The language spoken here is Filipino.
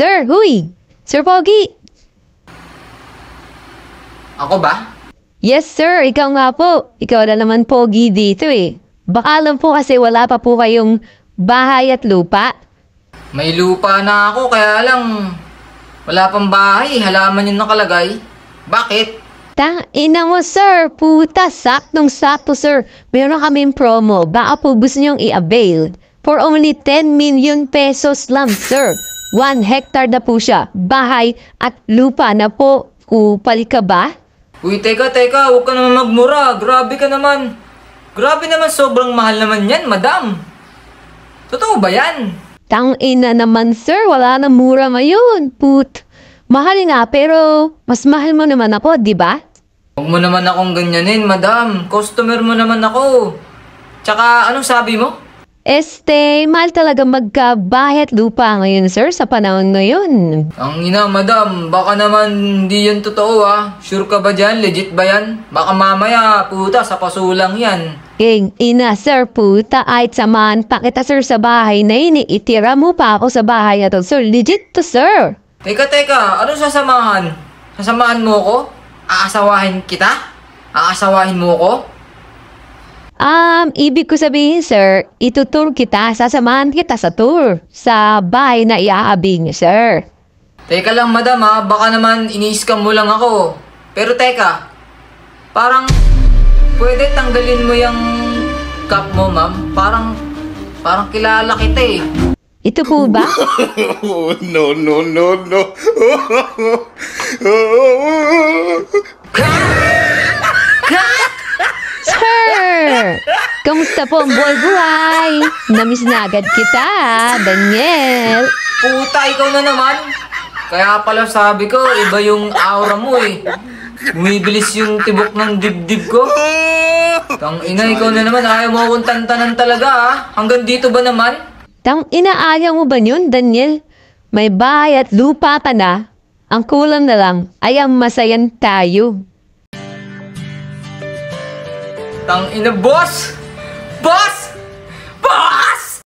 sir. Huy! Sir Pogi! Ako ba? Yes, sir. Ikaw nga po. Ikaw na naman Pogi dito eh. Baka lang po kasi wala pa po kayong bahay at lupa. May lupa na ako, kaya lang wala pang bahay, halaman yung nakalagay. Bakit? Ina mo, sir. Puta, saktong-sakto, sir. Meron kaming promo. Baka po gusto niyong i-avail. For only 10 million pesos lang, sir. 1 hectare na po siya. Bahay at lupa na po. Kupal ka ba? Uy, teka, huwag ka naman magmura. Grabe ka naman. Grabe naman, sobrang mahal naman yan, madam. Totoo ba yan? Ina naman, sir. Wala na mura ngayon. Mahal nga, pero mas mahal mo naman ako, di ba? Huwag mo naman akong ganyanin, madam. Customer mo naman ako. Tsaka, anong sabi mo? Mahal talaga magkabahay at lupa ngayon, sir, sa panahon ngayon. Ang ina, madam. Baka naman hindi yan totoo, ah. Sure ka ba dyan? Legit ba yan? Baka mamaya, puta, sa pasulang yan. Ina, sir, puta, kahit samahan pa kita, sir, sa bahay na yun. Itira mo pa ako sa bahay na to, sir. Legit to, sir. Teka, anong sasamahan? Sasamahan mo ko? Aasawahin kita? Aasawahin mo ko? Ibig ko sabihin, sir, itutur kita, sasamahan kita sa tour, sa bahay na iaabing, sir. Teka lang, madam, ha? Baka naman ini-scam mo lang ako. Pero teka, parang pwede tanggalin mo yung cap mo, ma'am? Parang kilala kita eh. Ito po ba? Oh, no. Sir! Kamusta po ang buhay-buhay? Namiss na agad kita, Daniel. Puta, ikaw na naman. Kaya pala sabi ko, iba yung aura mo eh. Bumibilis yung tibok ng dibdib ko. Ina, ikaw na naman. Ayaw mo akong tantanan talaga, ha? Hanggang dito ba naman? Inaayaw mo ba yun, Daniel? May bahay at lupa ka na. Ang kulang na lang ay ang masayan tayo. Ina, boss! Boss!